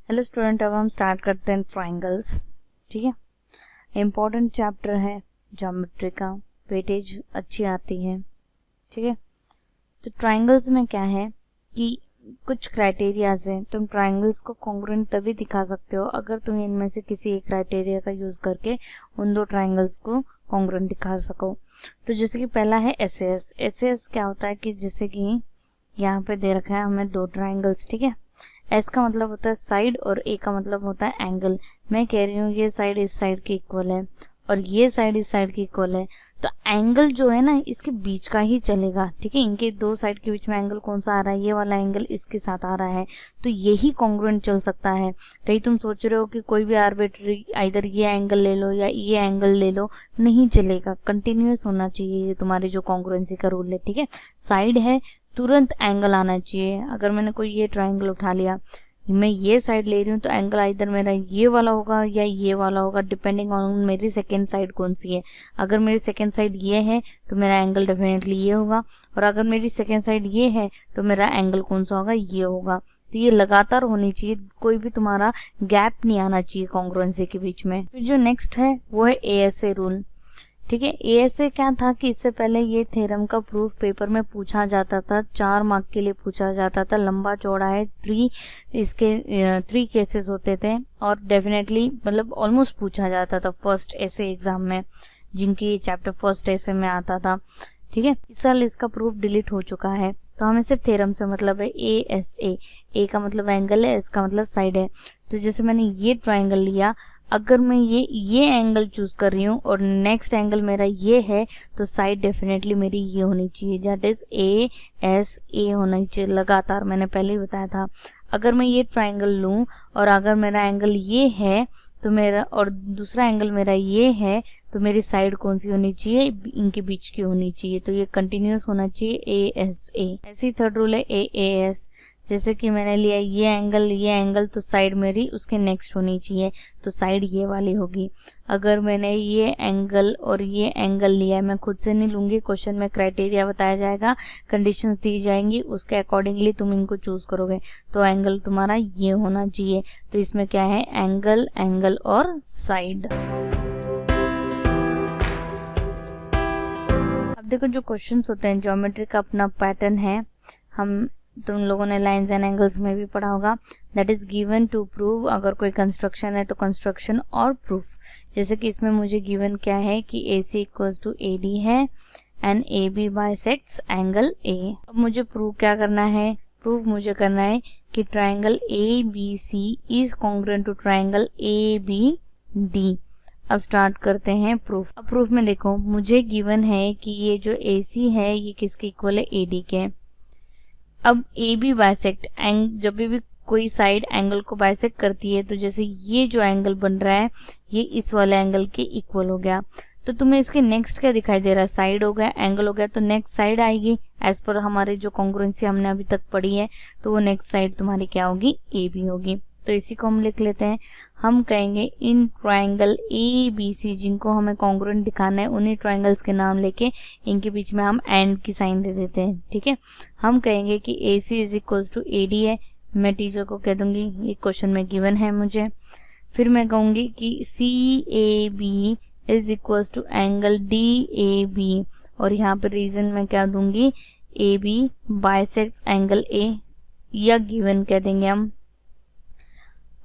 Hello student, अब हम start करते हैं ट्राइंगल्स। ठीक है, इम्पोर्टेंट चैप्टर है ज्योमेट्री का, वेटेज अच्छी आती है। ठीक है, तो ट्राइंगल्स में क्या है कि कुछ क्राइटेरियाज हैं। तुम ट्राइंगल्स को कॉन्ग्रुएंट तभी दिखा सकते हो अगर तुम इनमें से किसी एक क्राइटेरिया का यूज करके उन दो ट्राइंगल्स को कॉन्ग्रुएंट दिखा सको। तो जैसे कि पहला है एसएस। एसएस क्या होता है कि जैसे कि यहाँ पे दे रखा है हमें दो ट्राइंगल्स। ठीक है, एस का मतलब होता है साइड और ए का मतलब होता है एंगल। मैं कह रही हूँ ये साइड इस साइड के इक्वल है और ये साइड इस साइड के इक्वल है, तो एंगल जो है ना इसके बीच का ही चलेगा। ठीक है, इनके दो साइड के बीच में एंगल कौन सा आ रहा है, ये वाला एंगल इसके साथ आ रहा है, तो यही कॉन्ग्रुएंट चल सकता है। कहीं तुम सोच रहे हो कि कोई भी आर्बिट्री इधर ये एंगल ले लो या ये एंगल ले लो, नहीं चलेगा। कंटिन्यूअस होना चाहिए ये तुम्हारे जो कॉन्ग्रुएंसी का रूल है। ठीक है, साइड है तुरंत एंगल आना चाहिए। अगर मैंने कोई ये ट्राइंगल उठा लिया, मैं ये साइड ले रही हूँ, तो एंगल इधर मेरा ये वाला होगा या ये वाला होगा, डिपेंडिंग ऑन मेरी सेकेंड साइड कौन सी है। अगर मेरी सेकेंड साइड ये है तो मेरा एंगल डेफिनेटली ये होगा, और अगर मेरी सेकेंड साइड ये है तो मेरा एंगल कौन सा होगा, ये होगा। तो ये लगातार होनी चाहिए, कोई भी तुम्हारा गैप नहीं आना चाहिए कॉन्ग्रुएंसी के बीच में। फिर जो नेक्स्ट है वो है एएसए रूल। ठीक है, एएसए क्या था कि इससे पहले ये थ्योरम का प्रूफ पेपर में पूछा जाता था, 4 मार्क के लिए पूछा जाता था। लंबा चौड़ा है, 3 केसेस होते थे और डेफिनेटली मतलब ऑलमोस्ट पूछा जाता था फर्स्ट एसे एग्जाम में, जिनकी ये चैप्टर फर्स्ट एसे में आता था। ठीक है, इस साल इसका प्रूफ डिलीट हो चुका है, तो हमें सिर्फ थ्योरम से मतलब है। एएसए, ए का मतलब एंगल है, एस का मतलब साइड है। तो जैसे मैंने ये ट्राइंगल लिया, अगर मैं ये एंगल चूज कर रही हूँ और नेक्स्ट एंगल मेरा ये है, तो साइड डेफिनेटली मेरी ये होनी चाहिए, that is A S A होना चाहिए लगातार। मैंने पहले ही बताया था। अगर मैं ये ट्राइंगल लूं और अगर मेरा एंगल ये है तो मेरा, और दूसरा एंगल मेरा ये है, तो मेरी साइड कौन सी होनी चाहिए, इनके बीच की होनी चाहिए। तो ये कंटिन्यूअस होना चाहिए, ए एस ए। ऐसी थर्ड रूल है ए एस। जैसे कि मैंने लिया ये एंगल, तो साइड मेरी उसके नेक्स्ट होनी चाहिए, तो साइड ये वाली होगी। अगर मैंने ये एंगल और ये एंगल लिया है, मैं खुद से नहीं लूंगी, क्वेश्चन में क्राइटेरिया बताया जाएगा, कंडीशंस दी जाएंगी, उसके अकॉर्डिंगली तुम इनको चूज करोगे। तो एंगल तुम्हारा ये होना चाहिए। तो इसमें क्या है, एंगल, एंगल और साइड। अब देखो जो क्वेश्चंस होते हैं, ज्योमेट्री का अपना पैटर्न है। तुम लोगों ने लाइंस एंड एंगल्स में भी पढ़ा होगा। That is given to prove, अगर कोई कंस्ट्रक्शन है तो कंस्ट्रक्शन और प्रूफ। जैसे कि इसमें मुझे गिवन क्या है कि AC इक्वल्स टू AD है and AB bisects angle A। अब मुझे प्रूव क्या करना है, प्रूव मुझे करना है कि triangle ABC is congruent to triangle ABD। अब स्टार्ट करते हैं प्रूफ। अब प्रूफ में देखो, मुझे गिवन है कि ये जो AC है ये किसके इक्वल है, AD के। अब AB बाइसेक्ट जब भी कोई साइड एंगल को बाइसेक्ट करती है, तो जैसे ये जो एंगल बन रहा है ये इस वाले एंगल के इक्वल हो गया। तो तुम्हें इसके नेक्स्ट क्या दिखाई दे रहा है, साइड हो गया, एंगल हो गया, तो नेक्स्ट साइड आएगी एज पर हमारे जो कॉन्ग्रुएंसी हमने अभी तक पढ़ी है। तो वो नेक्स्ट साइड तुम्हारी क्या होगी, AB होगी। तो इसी को हम लिख लेते हैं। हम कहेंगे इन ट्राइंगल ABC, जिनको हमें कॉन्ग्रुएंट दिखाना है, उन्हीं ट्राइंगल्स के नाम लेके इनके बीच में हम एंड की साइन दे देते हैं। ठीक है, हम कहेंगे कि AC is equals to AD है। मैं टीचर को कह दूंगी ये क्वेश्चन में गिवन है मुझे। फिर मैं कहूंगी कि CAB is equals to angle DAB, और यहाँ पर रीजन में क्या दूंगी, AB बाइसेक्ट्स एंगल A, या गिवन कह देंगे हम।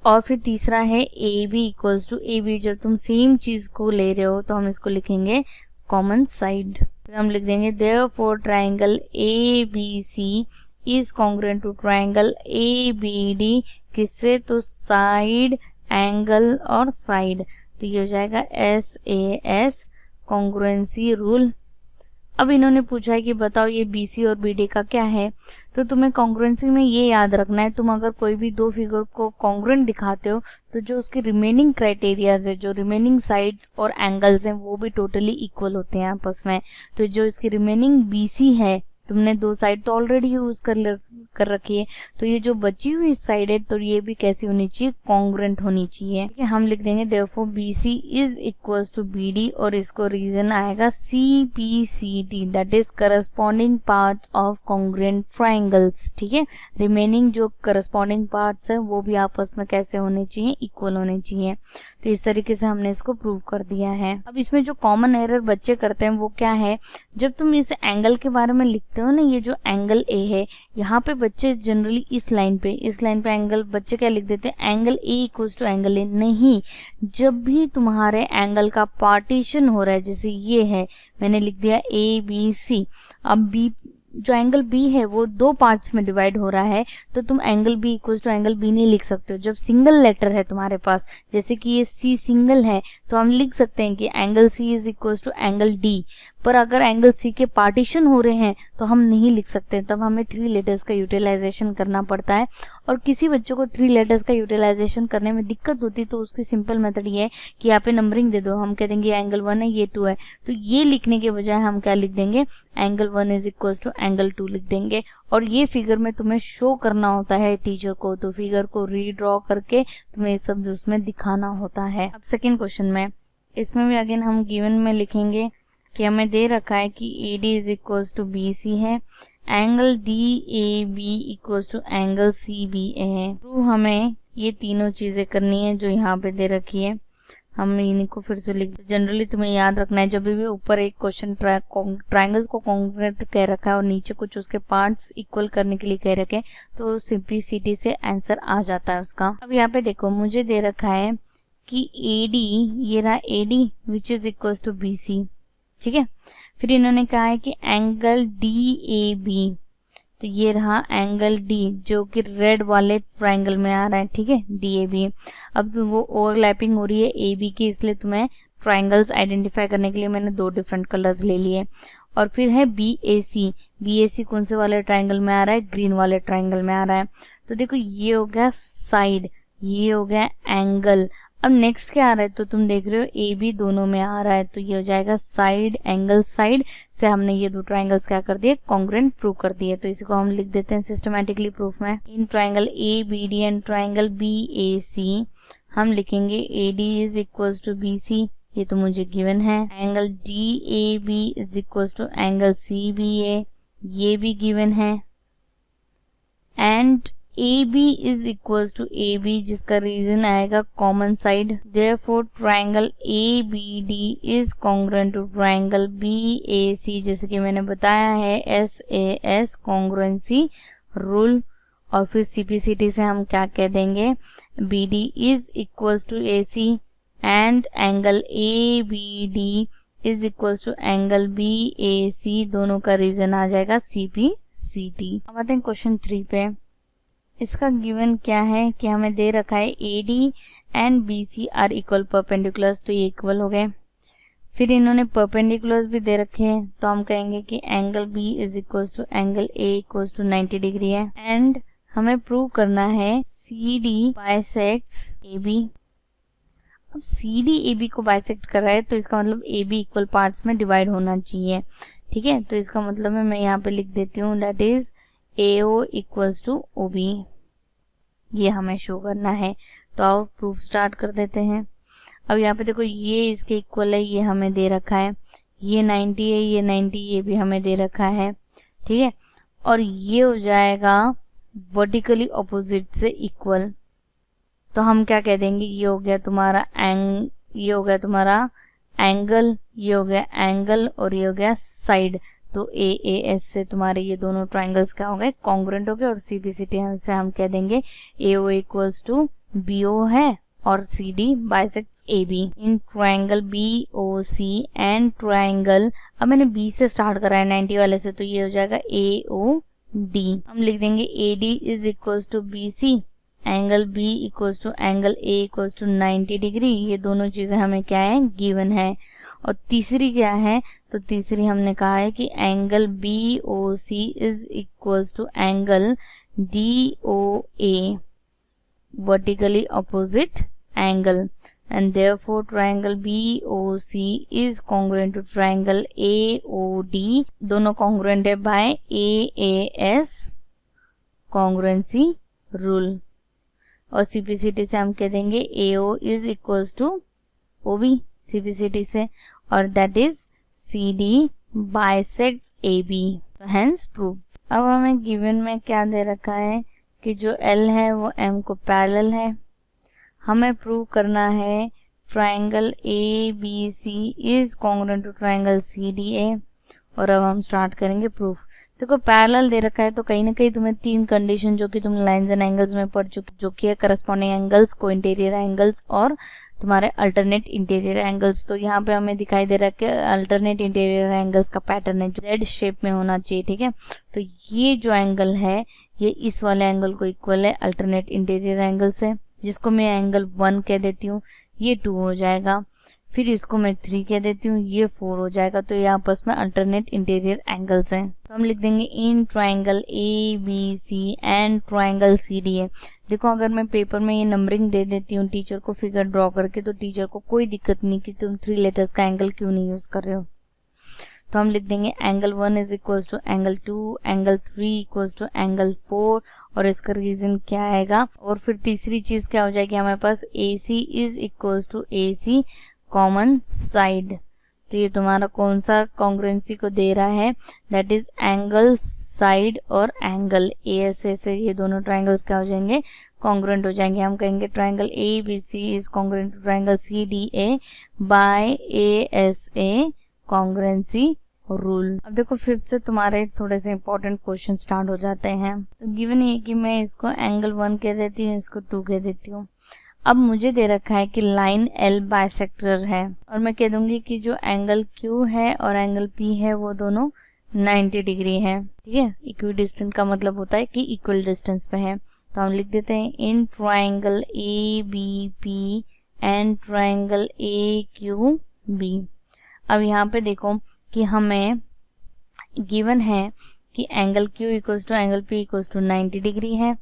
और फिर तीसरा है AB इक्वल्स टू AB। जब तुम सेम चीज को ले रहे हो तो हम इसको लिखेंगे कॉमन साइड। फिर हम लिख देंगे therefore triangle ABC is congruent to triangle ABD। किससे, तो साइड, एंगल और साइड। तो ये हो जाएगा SAS कॉन्ग्रुएंसी रूल। अब इन्होंने पूछा है कि बताओ ये BC और BD का क्या है। तो तुम्हें कॉन्ग्रुएंसी में ये याद रखना है, तुम अगर कोई भी दो फिगर को कॉन्ग्रुएंट दिखाते हो तो जो उसके रिमेनिंग क्राइटेरियाज है, जो रिमेनिंग साइड्स और एंगल्स हैं, वो भी टोटली इक्वल होते हैं आपस में। तो जो इसकी रिमेनिंग BC है तुमने दो साइड तो ऑलरेडी यूज कर रखी है, तो ये जो बची हुई साइड है तो ये भी कैसी होनी चाहिए, कॉन्ग्रुएंट होनी चाहिए। ठीक है, हम लिख देंगे therefore BC is equals to BD और इसको रीजन आएगा CPCD, that is corresponding parts of congruent triangles. ठीक है, रिमेनिंग जो करस्पॉन्डिंग पार्ट्स है वो भी आपस में कैसे होने चाहिए, इक्वल होने चाहिए। तो इस तरीके से हमने इसको प्रूव कर दिया है। अब इसमें जो कॉमन एरर बच्चे करते हैं वो क्या है, जब तुम इस एंगल के बारे में लिखते हो ना, ये जो एंगल A है, यहाँ पे बच्चे जनरली इस लाइन पे एंगल बच्चे क्या लिख देते हैं, angle A equals to angle A। नहीं, जब भी तुम्हारे एंगल का पार्टीशन हो रहा है, जैसे ये है, मैंने लिख दिया ABC, अब B जो एंगल B है वो दो पार्ट्स में डिवाइड हो रहा है, तो तुम angle B equals to angle B नहीं लिख सकते हो। जब सिंगल लेटर है तुम्हारे पास, जैसे कि ये C सिंगल है, तो हम लिख सकते हैं कि angle C is equals to angle D, पर अगर एंगल C के पार्टीशन हो रहे हैं तो हम नहीं लिख सकते, तब हमें 3 लेटर्स का यूटिलाइजेशन करना पड़ता है। और किसी बच्चों को 3 लेटर्स का यूटिलाइजेशन करने में दिक्कत होती है तो उसकी सिंपल मेथड ये है कि यहाँ पे नंबरिंग दे दो, हम कह देंगे एंगल 1 है, ये 2 है, तो ये लिखने के बजाय हम क्या लिख देंगे, angle 1 is equals to angle 2 लिख देंगे। और ये फिगर में तुम्हें शो करना होता है टीचर को, तो फिगर को रीड्रॉ करके तुम्हें सब उसमें दिखाना होता है। अब सेकेंड क्वेश्चन में, इसमें भी अगेन हम गिवन में लिखेंगे कि हमें दे रखा है कि AD is equals to BC है, angle DAB equals to angle CBA है। तो हमें ये तीनों चीजें करनी है जो यहाँ पे दे रखी है। हम इन्हीं को फिर से लिख, जनरली तुम्हें याद रखना है जब भी ऊपर एक क्वेश्चन ट्राइंगल्स को कॉन्ग्रुएंट कह रखा है और नीचे कुछ उसके पार्ट्स इक्वल करने के लिए कह रखे हैं, तो सिंपलिसिटी से आंसर आ जाता है उसका। अब यहाँ पे देखो, मुझे दे रखा है कि AD, ये रहा AD which is equals to BC। ठीक है, फिर इन्होंने कहा है कि एंगल DAB, तो ये रहा एंगल D जो कि रेड वाले ट्रायंगल में आ रहा है। ठीक है, DAB। अब तो वो ओवरलैपिंग हो रही है AB की, इसलिए तुम्हें ट्रायंगल्स आइडेंटिफाई करने के लिए मैंने 2 डिफरेंट कलर्स ले लिए। और फिर है BAC कौन से वाले ट्रायंगल में आ रहा है, ग्रीन वाले ट्रायंगल में आ रहा है। तो देखो, ये हो गया साइड, ये हो गया एंगल। अब नेक्स्ट क्या आ रहा है, तो तुम देख रहे हो AB दोनों में आ रहा है, तो ये हो जाएगा साइड एंगल साइड से हमने ये 2 ट्रायंगल्स क्या कर दिए, कॉन्ग्रुएंट प्रूव कर दिए। तो इसी को हम लिख देते हैं सिस्टमैटिकली प्रूफ में। In triangle ABD and triangle BAC हम लिखेंगे AD is equals to BC, ये तो मुझे गिवन है। Angle DAB is equals to angle CBA, ये भी गिवन है। And AB is equals to AB, जिसका रीजन आएगा common side. Therefore triangle ABD is congruent to triangle BAC, जैसे कि मैंने बताया है SAS congruency rule। और फिर CPCT से हम क्या कह देंगे, BD is equals to AC and angle ABD is equals to angle BAC, दोनों का रीजन आ जाएगा CPCT। अब आते हैं क्वेश्चन 3 पे। इसका गिवन क्या है कि हमें दे रखा है AD and BC are equal perpendiculars, तो ये इक्वल हो गए। फिर इन्होंने परपेंडिकुलर्स भी दे रखे हैं, तो हम कहेंगे कि angle B is equals to angle A equals to 90 degree है। एंड हमें प्रूव करना है CD बाइसेक्ट्स AB। अब CD AB को बाइसेक्ट कर रहा है, तो इसका मतलब AB इक्वल पार्ट्स में डिवाइड होना चाहिए। ठीक है, तो इसका मतलब है, मैं यहाँ पे लिख देती हूँ, that is AO equals to OB, ये हमें शो करना है। तो आओ प्रूफ स्टार्ट कर देते हैं। अब यहाँ पे देखो, ये इसके इक्वल है, ये हमें दे रखा है, ये 90 है, ये 90, ये भी हमें दे रखा है। ठीक है, और ये हो जाएगा वर्टिकली ऑपोजिट से इक्वल, तो हम क्या कह देंगे, ये हो गया तुम्हारा ये हो गया तुम्हारा एंगल, ये हो गया एंगल, और ये हो गया साइड। तो AAS से तुम्हारे ये दोनों ट्रायंगल्स क्या हो गए, कॉन्ग्रुएंट हो गए। और CPCT से हम कह देंगे AO इक्वल्स टू BO है और CD bisects AB in triangle BOC and triangle, अब मैंने B से स्टार्ट करा है 90 वाले से, तो ये हो जाएगा AOD। हम लिख देंगे AD is equals to BC, angle B equals to angle A equals to 90 degree. ये दोनों चीजें हमें क्या है, गिवन है। और तीसरी क्या है, तो तीसरी हमने कहा है कि angle BOC is equals to angle DOA, vertically opposite angle. and therefore triangle BOC is congruent to triangle AOD. दोनों congruent है by AAS congruency rule. और CPCT से हम कह देंगे AO is equals to OB CPCT से, और that is CD bisects AB. Hence proved. अब हमें गिवन में क्या दे रखा है कि जो L है वो M को पैरेलल है. हमें प्रूव करना है triangle ABC is congruent to triangle CDA. और अब हम स्टार्ट करेंगे प्रूफ. देखो पैरेलल दे रखा है तो कहीं ना कहीं तुम्हें तीन कंडीशन जो कि तुम लाइंस एंड एंगल्स में पढ़ चुके, जो कि है करस्पॉन्डिंग एंगल्स, को इंटीरियर एंगल्स और तुम्हारे अल्टरनेट इंटीरियर एंगल्स. तो यहाँ पे हमें दिखाई दे रहा है कि अल्टरनेट इंटीरियर एंगल्स का पैटर्न है जो जेड शेप में होना चाहिए. ठीक है, तो ये जो एंगल है ये इस वाले एंगल को इक्वल है अल्टरनेट इंटीरियर एंगल से, जिसको मैं एंगल 1 कह देती हूँ. ये 2 हो जाएगा. फिर इसको मैं 3 कह देती हूँ, ये 4 हो जाएगा. तो ये आपस में अल्टरनेट इंटीरियर एंगल्स हैं. तो हम लिख देंगे in triangle ABC and triangle CDA. देखो अगर मैं पेपर में ये नंबरिंग दे देती हूँ टीचर को फिगर ड्रॉ करके, तो टीचर को कोई दिक्कत नहीं कि तुम 3 लेटर्स का एंगल क्यों नहीं यूज कर रहे हो. तो हम लिख देंगे angle 1 is equals to angle 2, angle 3 equals to angle 4, और इसका रीजन क्या आएगा. और फिर तीसरी चीज क्या हो जाएगी हमारे पास, AC is equals to AC common side. तो ये तुम्हारा कौन सा कॉन्ग्रुएंसी को दे रहा है, दैट इज एंगल साइड और एंगल ASA से ये दोनों ट्राइंगल्स क्या हो जाएंगे, कॉन्ग्रुएंट हो जाएंगे. हम कहेंगे triangle ABC is congruent to triangle CDA by ASA congruency rule. अब देखो फिफ्थ से तुम्हारे थोड़े से इंपॉर्टेंट क्वेश्चन स्टार्ट हो जाते हैं. तो गिवन ये कि मैं इसको एंगल 1 कह देती हूँ, इसको 2 कह देती हूँ. अब मुझे दे रखा है कि लाइन L बाइसेक्टर है, और मैं कह दूंगी कि जो एंगल Q है और एंगल P है वो दोनों 90 डिग्री है. ठीक है, इक्वी डिस्टेंट का मतलब होता है कि इक्वल डिस्टेंस पे है. तो हम लिख देते हैं in triangle ABP and triangle AQB. अब यहाँ पे देखो कि हमें गिवन है कि angle Q equals to angle P equals to 90 degree है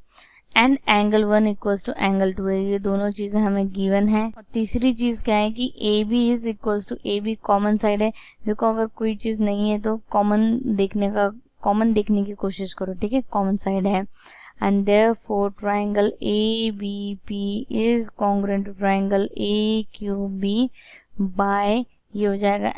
and angle 1 equals to angle 2 है. ये दोनों चीजें हमें गिवन है. और तीसरी चीज क्या है कि AB is equals to AB common side है. देखो अगर कोई चीज नहीं है तो कॉमन देखने की कोशिश करो. ठीक है, कॉमन साइड है. And therefore triangle ABP is congruent to triangle AQB by, ये हो जाएगा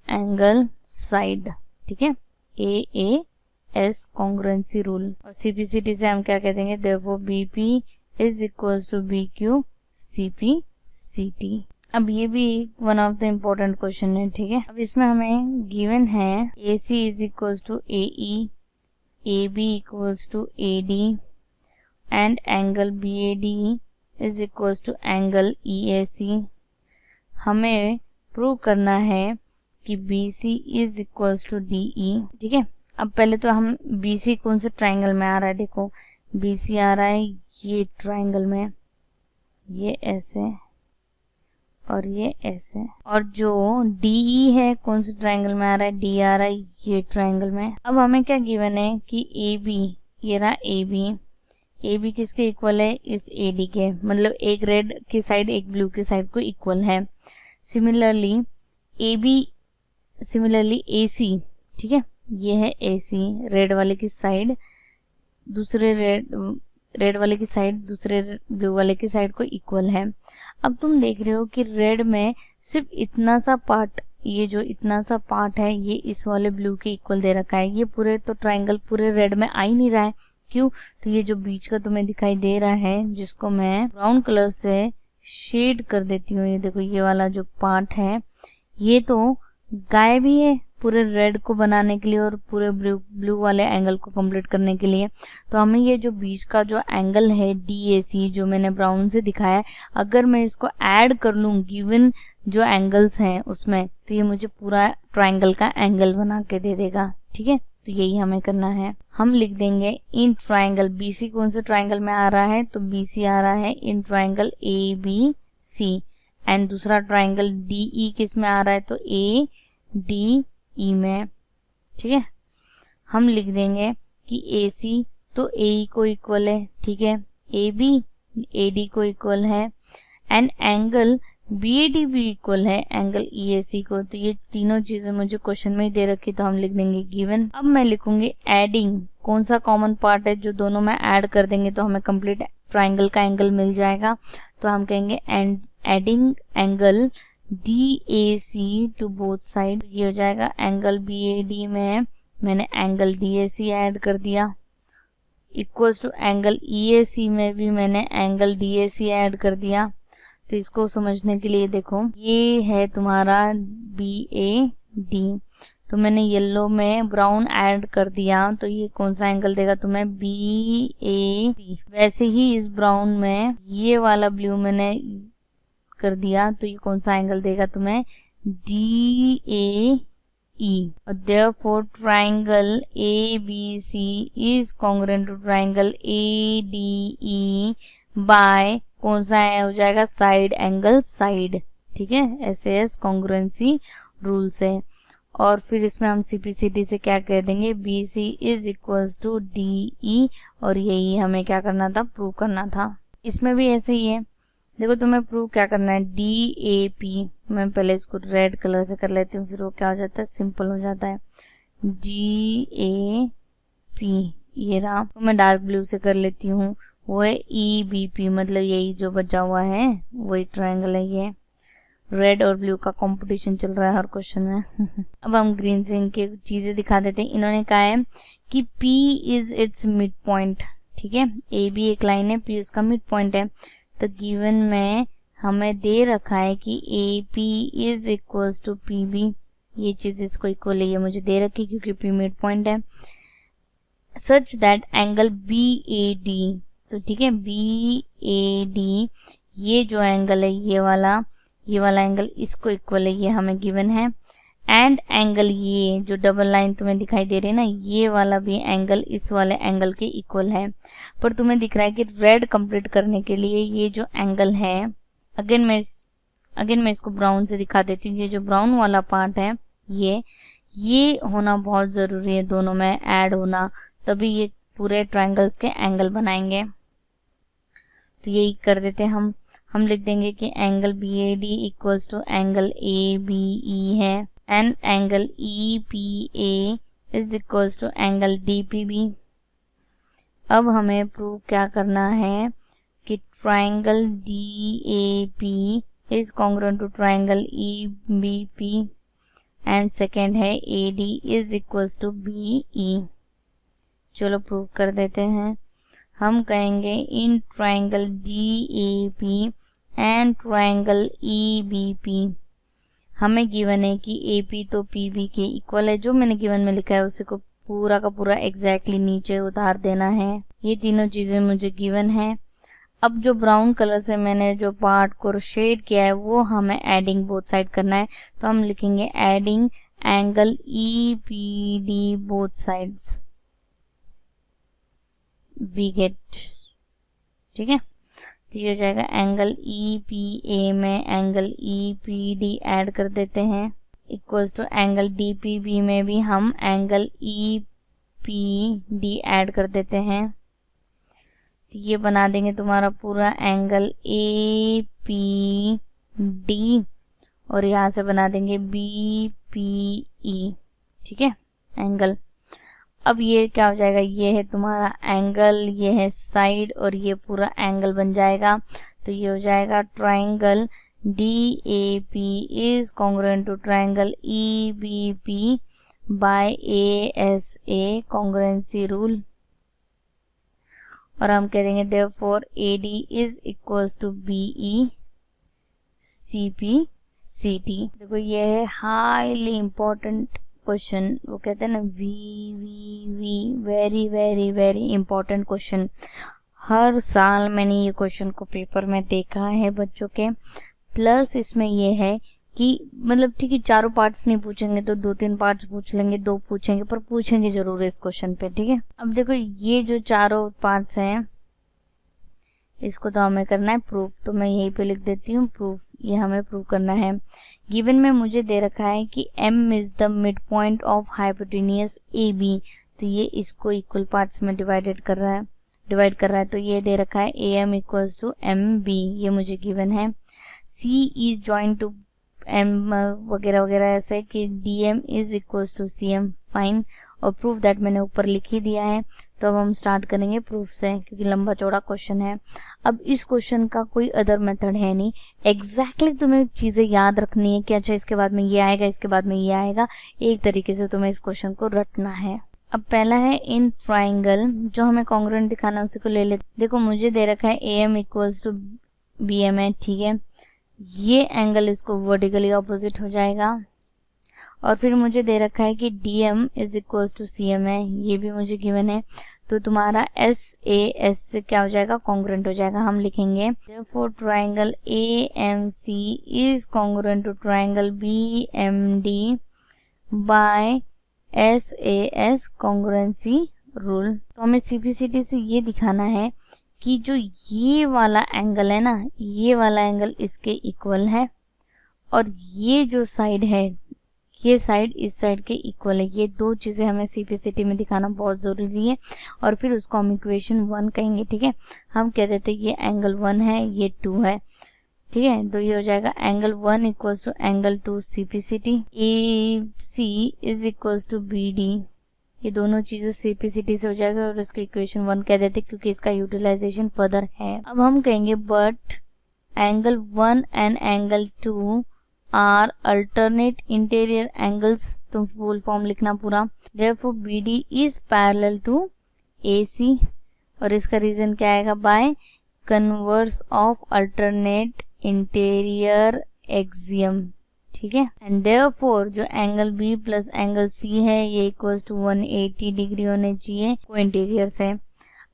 एंगल साइड. ठीक है, AAS कॉन्ग्रुएंसी रूल. और CPCT से हम क्या कह देंगे, therefore BP is equals to BQ CPCT. अब ये भी one of the important question है. ठीक है, अब इसमें हमें गिवन है AC is equals to AE, AB equals to AD and angle BAD is equals to angle EAC. हमें प्रूव करना है कि BC is equals to DE. ठीक है, अब पहले तो हम BC कौन से ट्राइंगल में आ रहा है, देखो BC आ रहा है ये ट्राइंगल में, ये ऐसे और ये ऐसे. और जो DE है कौन से ट्राइंगल में आ रहा है, D आ रहा है ये ट्राइंगल में. अब हमें क्या गिवन है कि AB, ये रहा AB किसके इक्वल है, इस AD के, मतलब एक रेड की साइड एक ब्लू की साइड को इक्वल है. सिमिलरली AC, ठीक है, ये है AC, रेड वाले की साइड दूसरे रेड वाले की साइड दूसरे ब्लू वाले की साइड को इक्वल है. अब तुम देख रहे हो कि रेड में सिर्फ इतना सा पार्ट, ये जो इतना सा पार्ट है ये इस वाले ब्लू के इक्वल दे रखा है. ये पूरे तो ट्राइंगल पूरे रेड में आ ही नहीं रहा है. क्यों, तो ये जो बीच का तुम्हें दिखाई दे रहा है जिसको मैं ब्राउन कलर से शेड कर देती हूँ, ये देखो ये वाला जो पार्ट है ये तो गायब ही है पूरे रेड को बनाने के लिए और पूरे ब्लू वाले एंगल को कंप्लीट करने के लिए. तो हमें ये जो बीच का जो एंगल है DAC जो मैंने ब्राउन से दिखाया है, अगर मैं इसको ऐड कर लूँ गिवन जो एंगल्स हैं उसमें, तो ये मुझे पूरा ट्राइंगल का एंगल बना के दे देगा. ठीक है, तो यही हमें करना है. हम लिख देंगे इन ट्राइंगल BC कौन से ट्राइंगल में आ रहा है, तो BC आ रहा है इन ट्राइंगल ABC एंड दूसरा ट्राइंगल DE किस में आ रहा है, तो ADE में. ठीक है, हम लिख देंगे कि AC तो AE को इक्वल है. ठीक है, AB AD को इक्वल है एंड एंगल BAD भी इक्वल है एंगल EAC को। तो ये तीनों चीजें मुझे क्वेश्चन में ही दे रखी, तो हम लिख देंगे गिवन। अब मैं लिखूंगी एडिंग, कौन सा कॉमन पार्ट है जो दोनों में ऐड कर देंगे तो हमें कंप्लीट ट्राइंगल का एंगल मिल जाएगा। तो हम कहेंगे adding angle DAC to both side, ये हो जाएगा एंगल BAD में मैंने एंगल DAC ऐड कर दिया, इक्वल्स टू एंगल EAC में भी मैंने एंगल DAC ऐड कर दिया। तो इसको समझने के लिए देखो, ये है तुम्हारा BAD, तो मैंने येलो में ब्राउन ऐड कर दिया, तो ये कौन सा एंगल देगा तुम्हें, BAC। वैसे ही इस ब्राउन में ये वाला ब्लू मैंने कर दिया, तो ये कौन सा एंगल देगा तुम्हें, DAE। Therefore triangle ABC is congruent to triangle ADE by कौन सा है, हो जाएगा साइड एंगल साइड। ठीक है, SAS कॉन्ग्रुएंसी रूल से। और फिर इसमें हम CPCD से क्या कह देंगे, BC is equals to DE, और यही हमें क्या करना था, प्रूव करना था। इसमें भी ऐसे ही है, देखो तुम्हें प्रूव क्या करना है, DAP। मैं पहले इसको रेड कलर से कर लेती हूँ, फिर वो क्या हो जाता है, सिंपल हो जाता है। DAP ये रहा, तो मैं डार्क ब्लू से कर लेती हूँ, वो है EBP, मतलब यही जो बचा हुआ है वही ट्रायंगल है। ये रेड और ब्लू का कंपटीशन चल रहा है हर क्वेश्चन में। अब हम ग्रीन से इनके चीजें दिखा देते हैं। इन्होंने कहा है कि P is it's mid point. ठीक है, AB एक लाइन है, P उसका मिड पॉइंट है। तो गिवन में हमें दे रखा है कि AP is equals to PB, ये चीज इसको इक्वल है, ये मुझे दे रखी क्योंकि P मिड पॉइंट है। सच दैट एंगल BAD, तो ठीक है BAD ये जो एंगल है ये वाला एंगल इसको इक्वल है, ये हमें गिवन है। एंड एंगल ये जो डबल लाइन तुम्हें दिखाई दे रही है ना, ये वाला भी एंगल इस वाले एंगल के इक्वल है। पर तुम्हें दिख रहा है कि रेड कंप्लीट करने के लिए ये जो एंगल है, अगेन मैं इसको ब्राउन से दिखा देती हूँ। ये जो ब्राउन वाला पार्ट है ये होना बहुत जरूरी है, दोनों में ऐड होना, तभी ये पूरे ट्रायंगल्स के एंगल बनाएंगे। तो यही कर देते हैं हम लिख देंगे कि angle BAD equals to angle ABE है, and angle EPA is equals to angle DPB। अब हमें प्रूव क्या करना है कि triangle DAP is congruent to triangle EBP, and second है AD is equals to BE। चलो प्रूव कर देते हैं। हम कहेंगे in triangle DAP and triangle EBP हमें गिवन है कि AP तो PB के इक्वल है। जो मैंने गिवन में लिखा है उसी को पूरा का पूरा एग्जैक्टली नीचे उतार देना है। ये तीनों चीजें मुझे गिवन है। अब जो ब्राउन कलर से मैंने जो पार्ट को शेड किया है वो हमें एडिंग बोथ साइड करना है। तो हम लिखेंगे adding angle EPD both sides we get. ठीक है, तो ये हो जाएगा एंगल EPA में एंगल EPD ऐड कर देते हैं, इक्वल्स टू एंगल DPB में भी हम एंगल EPD ऐड कर देते हैं। तो ये बना देंगे तुम्हारा पूरा एंगल APD, और यहाँ से बना देंगे BPE। ठीक है, एंगल। अब ये क्या हो जाएगा, ये है तुम्हारा एंगल, ये है साइड, और ये पूरा एंगल बन जाएगा। तो ये हो जाएगा triangle DAP is congruent to triangle EBP by ASA congruency rule. और हम कह देंगे therefore AD is equals to BE CPCT। देखो ये है हाईली इंपॉर्टेंट क्वेश्चन, वो कहते हैं ना वी very very very important question. हर साल मैंने ये क्वेश्चन को पेपर में देखा है बच्चों के। प्लस इसमें ये है कि मतलब ठीक है, चारों पार्ट्स नहीं पूछेंगे तो 2-3 पार्ट्स पूछ लेंगे, 2 पूछेंगे, पर पूछेंगे जरूर इस क्वेश्चन पे। ठीक है, अब देखो ये जो चारों पार्ट्स हैं इसको तो हमें करना है प्रूफ। तो मैं यहीं पे लिख देती हूँ प्रूफ, ये हमें प्रूव करना है। गिवन में मुझे दे रखा है कि M is the mid point of hypotenuse AB, तो ये इसको इक्वल पार्ट्स में डिवाइडेड कर रहा है। डिवाइड कर रहा है, तो ये दे रखा है AM इक्वल्स टू MB, ये मुझे गिवन है। C is joint to M वगैरह वगैरह, ऐसे कि DM is equals to CM, fine. और प्रूफ दैट मैंने ऊपर लिख ही दिया है। तो अब हम स्टार्ट करेंगे प्रूफ से, क्योंकि लंबा चौड़ा क्वेश्चन है। अब इस क्वेश्चन का कोई अदर मेथड है नहीं, एग्जैक्टली तुम्हें चीजें याद रखनी है कि अच्छा इसके बाद में ये आएगा, इसके बाद में ये आएगा, एक तरीके से तुम्हें इस क्वेश्चन को रटना है। अब पहला है इन ट्राइंगल, जो हमें कॉन्ग्रुएंट दिखाना है उसी को ले लेते। देखो मुझे दे रखा है AM इक्वल्स टू BM है, ठीक है। ये एंगल इसको वर्टिकली ऑपोजिट हो जाएगा। और फिर मुझे दे रखा है कि DM is equals to CM है, ये भी मुझे गिवन है। तो तुम्हारा SAS से क्या हो जाएगा, कॉन्ग्रुएंट हो जाएगा। हम लिखेंगे therefore triangle AMC is congruent to triangle BMD by SAS congruency rule. तो हमें CPCT से ये दिखाना है कि जो ये वाला एंगल है ना, ये वाला एंगल इसके इक्वल है, और ये जो साइड है, ये साइड इस साइड के इक्वल है। ये दो चीजें हमें CPCT में दिखाना बहुत जरूरी है। और फिर उसको हम इक्वेशन 1 कहेंगे, ठीक है। हम कह देते हैं ये एंगल 1 है, ये 2 है, ठीक है। तो ये हो जाएगा angle 1 equals to angle 2 CPCT। AC is equals to BD, ये दोनों चीजें CPCT से हो जाएगा और उसको इक्वेशन 1 कह देते क्योंकि इसका यूटिलाइजेशन फर्दर है। अब हम कहेंगे but angle 1 and angle 2 are alternate interior angles, तो फुल फॉर्म लिखना पूरा। Therefore BD is parallel to AC, और इसका रीजन क्या आएगा, by converse of alternate interior axiom, ठीक है। एंड देयरफॉर जो angle B plus angle C है ये इक्वल्स टू 180 डिग्री होने चाहिए को इंटीरियर से।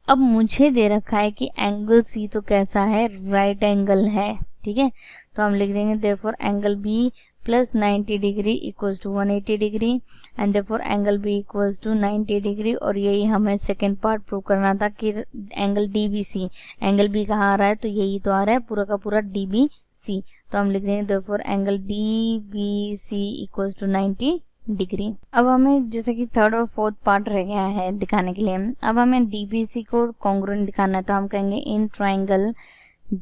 अब मुझे दे रखा है कि एंगल C तो कैसा है, राइट एंगल है, ठीक है। तो हम लिख देंगे therefore angle B plus 90 degree equals to 180 degree, and therefore angle B equals to 90 degree. और यही हमें सेकेंड पार्ट प्रूव करना था कि एंगल DBC, एंगल B कहाँ आ रहा है, तो यही तो आ रहा है पूरा का पूरा DBC। तो हम लिख देंगे therefore angle DBC equals to 90 degree. अब हमें जैसे कि थर्ड और फोर्थ पार्ट रह गया है दिखाने के लिए, अब हमें DBC को कॉन्ग्रुएंट दिखाना है। तो हम कहेंगे in triangle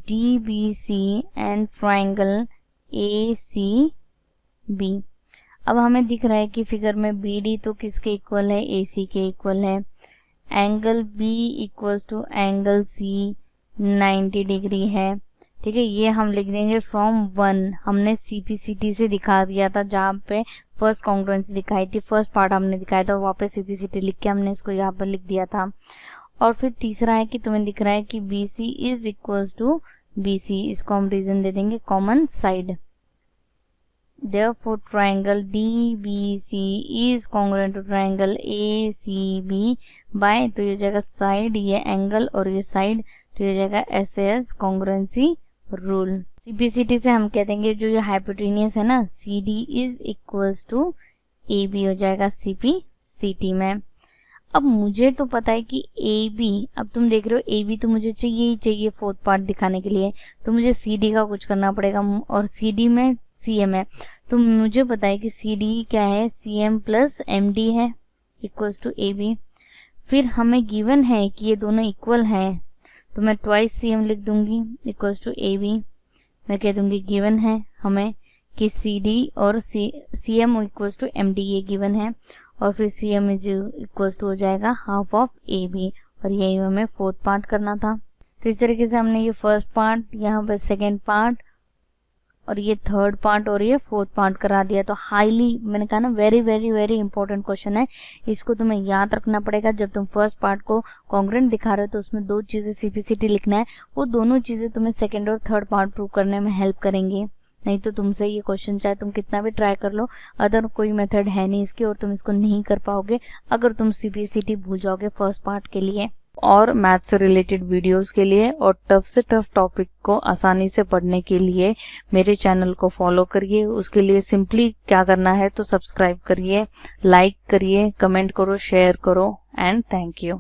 DBC and triangle ACB। अब हमें दिख रहा है कि फिगर में BD तो किसके इक्वल है, AC के इक्वल है। Angle B equals to angle C 90 degree है, ठीक है। ये हम लिख देंगे फ्रॉम 1, हमने CPCT से दिखा दिया था जहाँ पे फर्स्ट कॉन्ग्रुएंसी दिखाई थी, फर्स्ट पार्ट हमने दिखाया था, वहाँ पे CPCT लिख के हमने इसको यहाँ पर लिख दिया था। और फिर तीसरा है कि तुम्हें दिख रहा है कि BC is equals to BC, इसको हम रीजन दे देंगे common side. Therefore triangle DBC is congruent to triangle ACB by, तो ये हो जाएगा साइड, ये एंगल और ये साइड, तो ये हो जाएगा SAS कॉन्ग्रुएंसी रूल। CPCT से हम कह देंगे जो ये हाइपोटेन्यूस है ना, CD is equals to AB हो जाएगा CPCT में। अब मुझे तो पता है कि AB, अब तुम देख रहे हो AB तो मुझे चाहिए ही चाहिए फोर्थ पार्ट दिखाने के लिए, तो मुझे CD का कुछ करना पड़ेगा, और CD में CM है, तो मुझे पता है कि CD क्या है, CM प्लस MD है इक्वल्स टू AB। फिर हमें गिवन है कि ये दोनों इक्वल हैं, तो मैं ट्वाइस CM लिख दूंगी इक्वल्स टू AB। मैं कह दूंगी गिवन है हमें कि CD और CM इक्वल्स टू MD, ये गिवन है, और फिर CM इज इक्वल्स टू हो जाएगा हाफ ऑफ AB, और यही हमें फोर्थ पार्ट करना था। तो इस तरीके से हमने ये फर्स्ट पार्ट, यहाँ पर सेकेंड पार्ट, और ये थर्ड पार्ट और ये फोर्थ पार्ट करा दिया। तो हाईली, मैंने कहा ना, very very very important question है, इसको तुम्हें याद रखना पड़ेगा। जब तुम फर्स्ट पार्ट को कॉन्ग्रुएंट दिखा रहे हो तो उसमें दो चीजें CPCT लिखना है, वो दोनों चीजें तुम्हें सेकेंड और थर्ड पार्ट प्रूव करने में हेल्प करेंगी। नहीं तो तुमसे ये क्वेश्चन चाहे तुम कितना भी ट्राई कर लो, अदर कोई मेथड है नहीं इसकी, और तुम इसको नहीं कर पाओगे अगर तुम CPCT भूल जाओगे फर्स्ट पार्ट के लिए। और मैथ से रिलेटेड वीडियोस के लिए और टफ से टफ टॉपिक को आसानी से पढ़ने के लिए मेरे चैनल को फॉलो करिए। उसके लिए सिंपली क्या करना है, तो सब्सक्राइब करिए, लाइक करिए, कमेंट करो, शेयर करो, एंड थैंक यू।